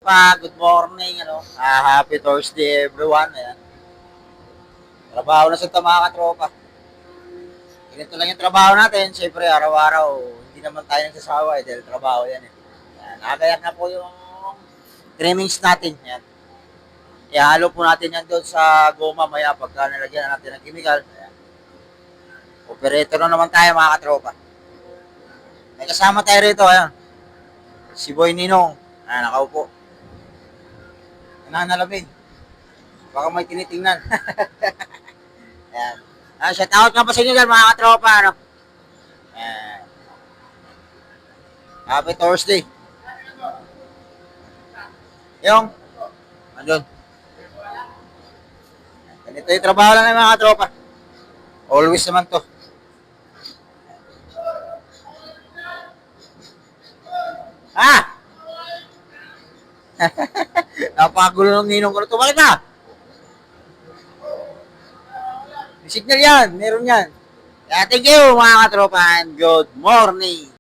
Good morning, happy Thursday everyone. Ayan. Trabaho na sa mga katropa. Ganito lang yung trabaho natin. Siyempre, araw-araw, hindi naman tayo nagsasawa dahil trabaho yan eh. Ayan. Nakagayak na po yung trimmings natin. Ayan. Ihalo po natin yan doon sa goma maya pagka nilagyan na natin ng chemical. Ayan. Operator na naman tayo mga katropa. May kasama tayo rito. Ayan. Si Boy Ninong. Ayan, nakaupo. Nananalabin. Baka may tinitingnan. Ayan. Shout out nga pa sa inyo dyan mga katropa. Ayan. Happy Thursday. Yung, andun. Ganito yung trabaho lang ng mga katropa. Always naman to. Ah! Napakagulo ng ninong ko na to. Bakit na? May signal yan. Meron yan. Thank you mga katropa and good morning.